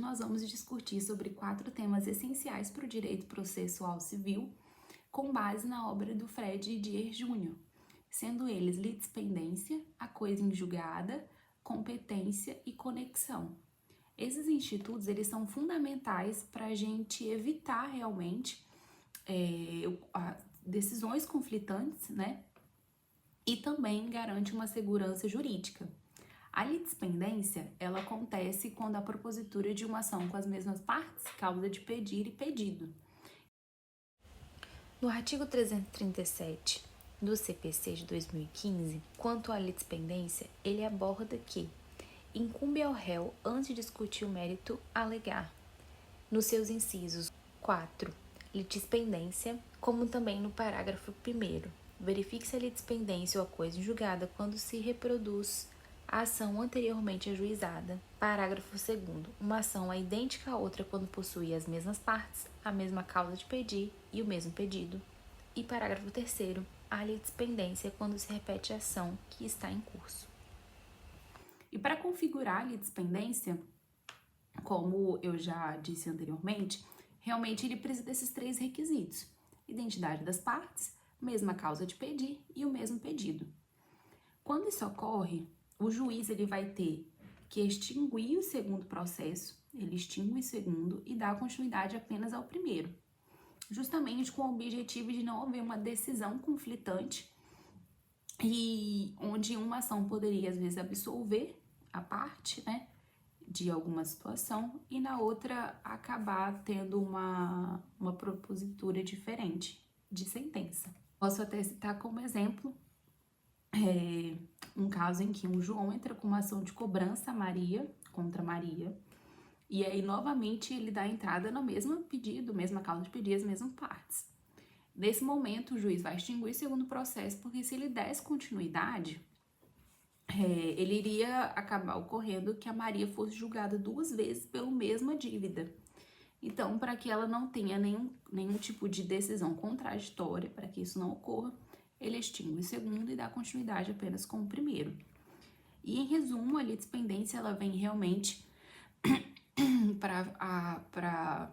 nós vamos discutir sobre 4 temas essenciais para o direito processual civil, com base na obra do Fred Dier Jr., sendo eles litispendência, a coisa em julgada, competência e conexão. Esses institutos, eles são fundamentais para a gente evitar realmente decisões conflitantes, né? E também garante uma segurança jurídica. A litispendência, ela acontece quando a propositura de uma ação com as mesmas partes, causa de pedir e pedido. No artigo 337 do CPC de 2015, quanto à litispendência, ele aborda que incumbe ao réu, antes de discutir o mérito, alegar, nos seus incisos 4, litispendência, como também no parágrafo 1º, verifique-se a litispendência ou a coisa em julgada quando se reproduz a ação anteriormente ajuizada. Parágrafo 2º. Uma ação é idêntica à outra quando possui as mesmas partes, a mesma causa de pedir e o mesmo pedido. E parágrafo 3º. A litispendência quando se repete a ação que está em curso. E para configurar a litispendência, como eu já disse anteriormente, realmente ele precisa desses 3 requisitos: identidade das partes, mesma causa de pedir e o mesmo pedido. Quando isso ocorre, o juiz ele vai ter que extinguir o segundo processo, ele extingue o segundo e dá continuidade apenas ao primeiro, justamente com o objetivo de não haver uma decisão conflitante e onde uma ação poderia, às vezes, absolver a parte, né, de alguma situação e na outra acabar tendo uma propositura diferente de sentença. Posso até citar como exemplo um caso em que um João entra com uma ação de cobrança contra Maria, e aí novamente ele dá entrada no mesmo pedido, mesma causa de pedir, as mesmas partes. Nesse momento o juiz vai extinguir o segundo processo, porque se ele desse continuidade, ele iria acabar ocorrendo que a Maria fosse julgada 2 vezes pela mesma dívida. Então, para que ela não tenha nenhum tipo de decisão contraditória, para que isso não ocorra, ele extingue o segundo e dá continuidade apenas com o primeiro. E, em resumo, a litispendência ela vem realmente para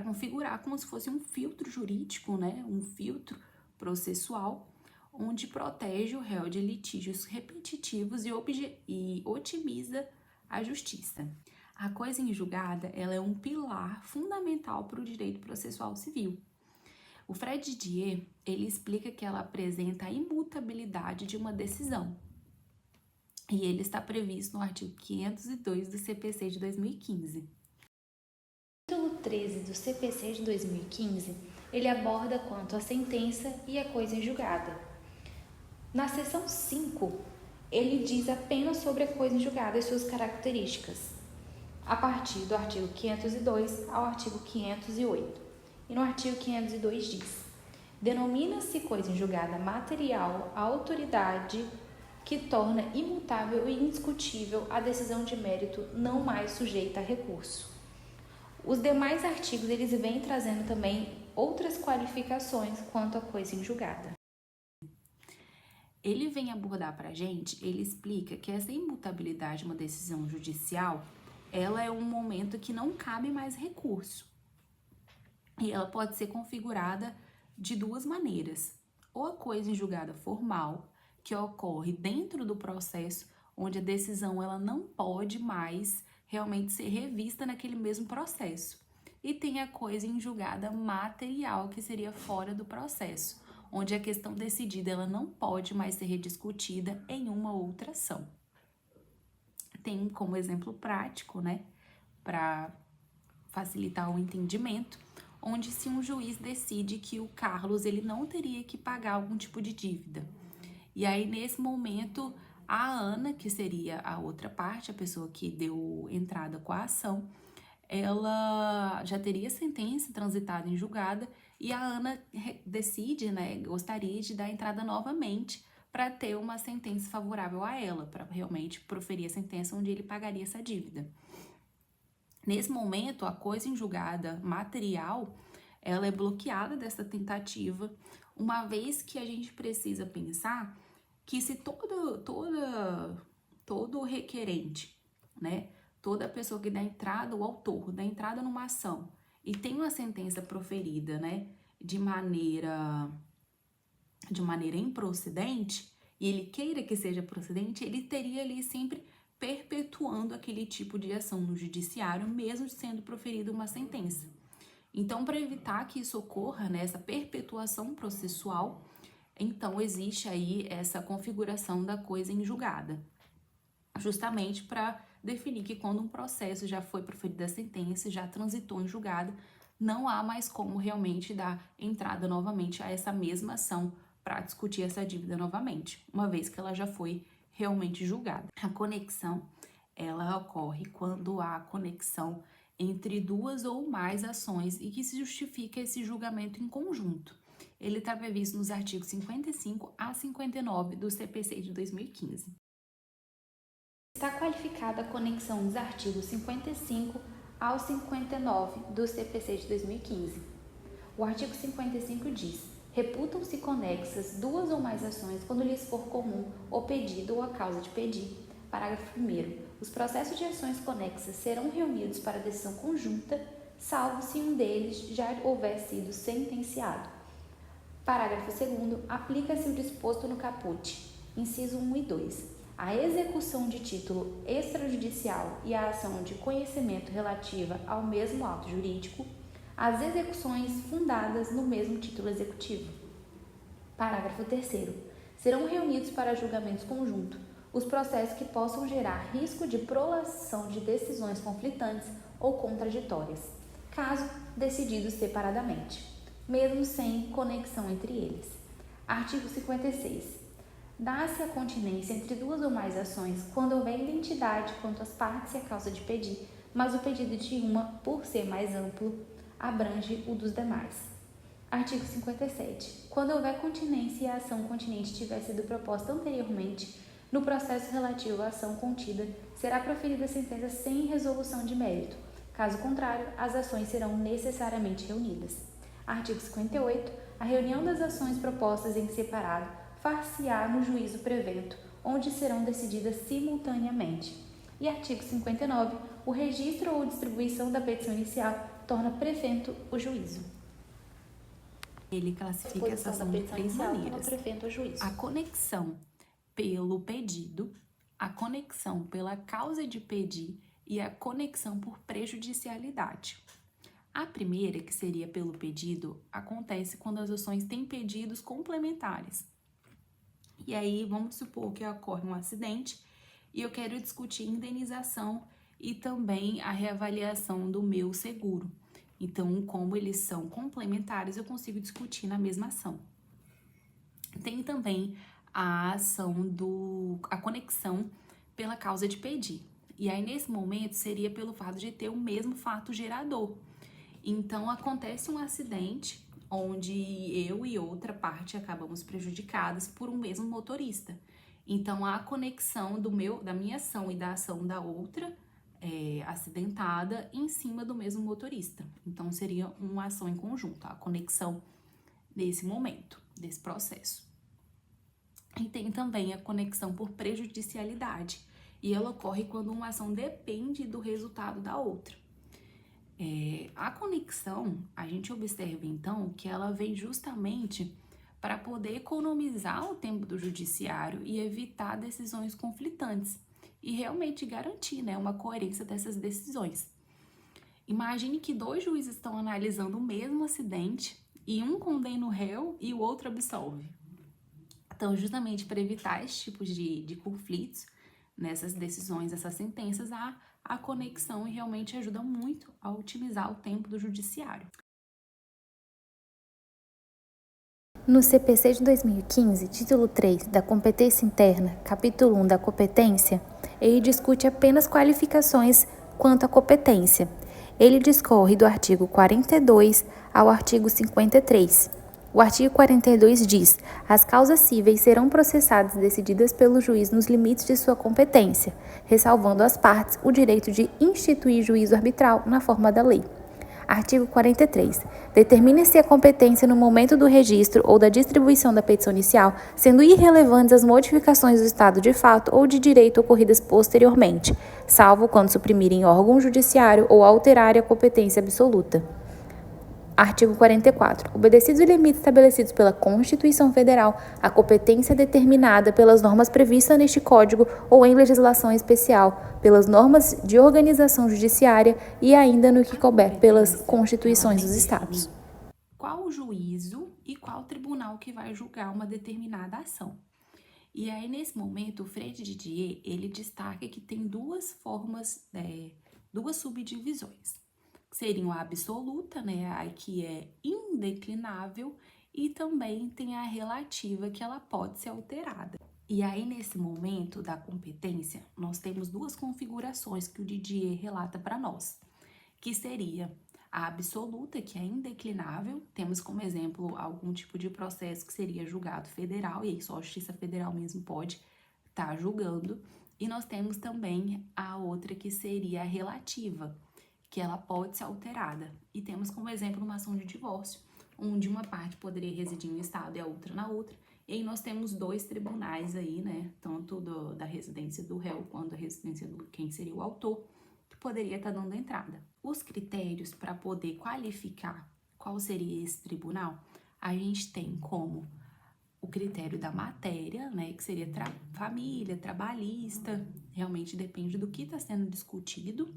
configurar como se fosse um filtro jurídico, né? Um filtro processual, onde protege o réu de litígios repetitivos e otimiza a justiça. A coisa em julgada ela é um pilar fundamental para o direito processual civil. O Fred Dier, ele explica que ela apresenta a imutabilidade de uma decisão. E ele está previsto no artigo 502 do CPC de 2015. No título 13 do CPC de 2015, ele aborda quanto à sentença e a coisa em julgada. Na seção 5, ele diz apenas sobre a coisa em julgada e suas características, a partir do artigo 502 ao artigo 508. E no artigo 502 diz: denomina-se coisa em julgada material a autoridade que torna imutável e indiscutível a decisão de mérito não mais sujeita a recurso. Os demais artigos eles vêm trazendo também outras qualificações quanto à coisa em julgada. Ele vem abordar para a gente, ele explica que essa imutabilidade de uma decisão judicial, ela é um momento que não cabe mais recurso. E ela pode ser configurada de 2 maneiras. Ou a coisa em julgada formal, que ocorre dentro do processo, onde a decisão ela não pode mais realmente ser revista naquele mesmo processo. E tem a coisa em julgada material, que seria fora do processo, onde a questão decidida ela não pode mais ser rediscutida em uma outra ação. Tem como exemplo prático, né, para facilitar o entendimento, onde se um juiz decide que o Carlos ele não teria que pagar algum tipo de dívida. E aí, nesse momento, a Ana, que seria a outra parte, a pessoa que deu entrada com a ação, ela já teria sentença transitada em julgada e a Ana decide, né, gostaria de dar entrada novamente para ter uma sentença favorável a ela, para realmente proferir a sentença onde ele pagaria essa dívida. Nesse momento, a coisa em julgada material, ela é bloqueada dessa tentativa, uma vez que a gente precisa pensar que se todo requerente, né, toda pessoa que dá entrada, o autor dá entrada numa ação e tem uma sentença proferida, né, de maneira improcedente, e ele queira que seja procedente, ele teria ali sempre perpetuando aquele tipo de ação no judiciário, mesmo sendo proferida uma sentença. Então, para evitar que isso ocorra, né, essa perpetuação processual, então existe aí essa configuração da coisa em julgada, justamente para definir que quando um processo já foi proferida a sentença, já transitou em julgado, não há mais como realmente dar entrada novamente a essa mesma ação para discutir essa dívida novamente, uma vez que ela já foi realmente julgada. A conexão, ela ocorre quando há conexão entre duas ou mais ações e que se justifica esse julgamento em conjunto. Ele está previsto nos artigos 55 a 59 do CPC de 2015. Está qualificada a conexão dos artigos 55 ao 59 do CPC de 2015. O artigo 55 diz: reputam-se conexas duas ou mais ações quando lhes for comum o pedido ou a causa de pedir. Parágrafo 1º. Os processos de ações conexas serão reunidos para decisão conjunta, salvo se um deles já houver sido sentenciado. Parágrafo 2º. Aplica-se o disposto no caput, inciso 1 e 2. A execução de título extrajudicial e a ação de conhecimento relativa ao mesmo ato jurídico, as execuções fundadas no mesmo título executivo. Parágrafo 3º. Serão reunidos para julgamentos conjuntos os processos que possam gerar risco de prolação de decisões conflitantes ou contraditórias, caso decididos separadamente, mesmo sem conexão entre eles. Artigo 56. Dá-se a continência entre duas ou mais ações quando houver identidade quanto às partes e a causa de pedir, mas o pedido de uma, por ser mais amplo, abrange o dos demais. Artigo 57. Quando houver continência e a ação continente tiver sido proposta anteriormente, no processo relativo à ação contida, será proferida a sentença sem resolução de mérito. Caso contrário, as ações serão necessariamente reunidas. Artigo 58. A reunião das ações propostas em separado far-se-á no juízo prevento, onde serão decididas simultaneamente. E artigo 59. O registro ou distribuição da petição inicial torna prevento o juízo. Ele classifica essa ação de três maneiras: a conexão pelo pedido, a conexão pela causa de pedir e a conexão por prejudicialidade. A primeira, que seria pelo pedido, acontece quando as ações têm pedidos complementares. E aí, vamos supor que ocorre um acidente e eu quero discutir indenização e também a reavaliação do meu seguro. Então, como eles são complementares, eu consigo discutir na mesma ação. Tem também a conexão pela causa de pedir. E aí, nesse momento, seria pelo fato de ter o mesmo fato gerador. Então, acontece um acidente onde eu e outra parte acabamos prejudicadas por um mesmo motorista. Então, há a conexão da minha ação e da ação da outra acidentada em cima do mesmo motorista. Então, seria uma ação em conjunto, a conexão desse momento, desse processo. E tem também a conexão por prejudicialidade, e ela ocorre quando uma ação depende do resultado da outra. A conexão, a gente observa então que ela vem justamente para poder economizar o tempo do judiciário e evitar decisões conflitantes e realmente garantir, né, uma coerência dessas decisões. Imagine que dois juízes estão analisando o mesmo acidente e um condena o réu e o outro absolve. Então, justamente para evitar esse tipo de conflitos nessas decisões, essas sentenças, a conexão realmente ajuda muito a otimizar o tempo do judiciário. No CPC de 2015, título 3 da competência interna, capítulo 1 da competência, ele discute apenas qualificações quanto à competência. Ele discorre do artigo 42 ao artigo 53. O artigo 42 diz: as causas cíveis serão processadas e decididas pelo juiz nos limites de sua competência, ressalvando às partes o direito de instituir juízo arbitral na forma da lei. Artigo 43. Determine-se a competência no momento do registro ou da distribuição da petição inicial, sendo irrelevantes as modificações do estado de fato ou de direito ocorridas posteriormente, salvo quando suprimirem órgão judiciário ou alterarem a competência absoluta. Artigo 44. Obedecidos os limites estabelecidos pela Constituição Federal, a competência é determinada pelas normas previstas neste Código ou em legislação especial, pelas normas de organização judiciária e ainda no que couber pelas constituições dos estados. Qual o juízo e qual tribunal que vai julgar uma determinada ação? E aí, nesse momento, o Fred Didier, ele destaca que tem duas formas, duas subdivisões. Seriam a absoluta, né, a que é indeclinável, e também tem a relativa, que ela pode ser alterada. E aí, nesse momento da competência, nós temos duas configurações que o Didier relata para nós, que seria a absoluta, que é indeclinável. Temos como exemplo algum tipo de processo que seria julgado federal, e aí só a Justiça Federal mesmo pode estar julgando. E nós temos também a outra, que seria a relativa, que ela pode ser alterada. E temos como exemplo uma ação de divórcio, onde uma parte poderia residir em um estado e a outra na outra. E aí nós temos dois tribunais aí, né, tanto da residência do réu quanto da residência do quem seria o autor, que poderia estar dando entrada. Os critérios para poder qualificar qual seria esse tribunal, a gente tem como o critério da matéria, né, que seria família, trabalhista, realmente depende do que está sendo discutido.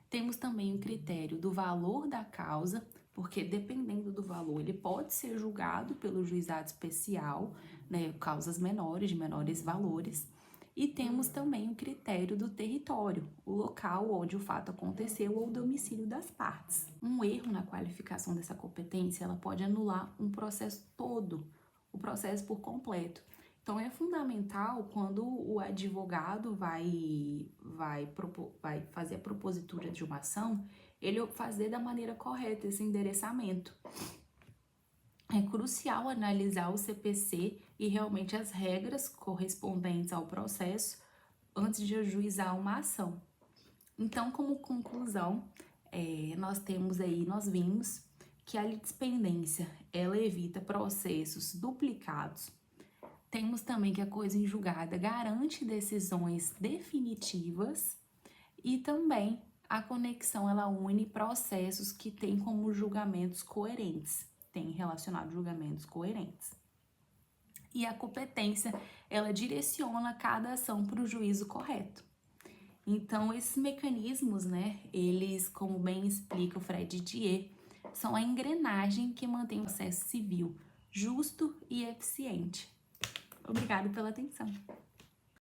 Temos também o critério do valor da causa, porque dependendo do valor, ele pode ser julgado pelo juizado especial, né, causas menores, de menores valores. E temos também o critério do território, o local onde o fato aconteceu ou o domicílio das partes. Um erro na qualificação dessa competência, ela pode anular um processo todo, o processo por completo. Então, é fundamental quando o advogado vai fazer a propositura de uma ação, ele fazer da maneira correta esse endereçamento. É crucial analisar o CPC e realmente as regras correspondentes ao processo antes de ajuizar uma ação. Então, como conclusão, nós vimos que a litispendência, ela evita processos duplicados. Temos também que a coisa em julgada garante decisões definitivas e também a conexão, ela une processos que têm como julgamentos coerentes, tem relacionado julgamentos coerentes. E a competência, ela direciona cada ação para o juízo correto. Então, esses mecanismos, né, eles, como bem explica o Fred Didier, são a engrenagem que mantém o processo civil justo e eficiente. Obrigada pela atenção.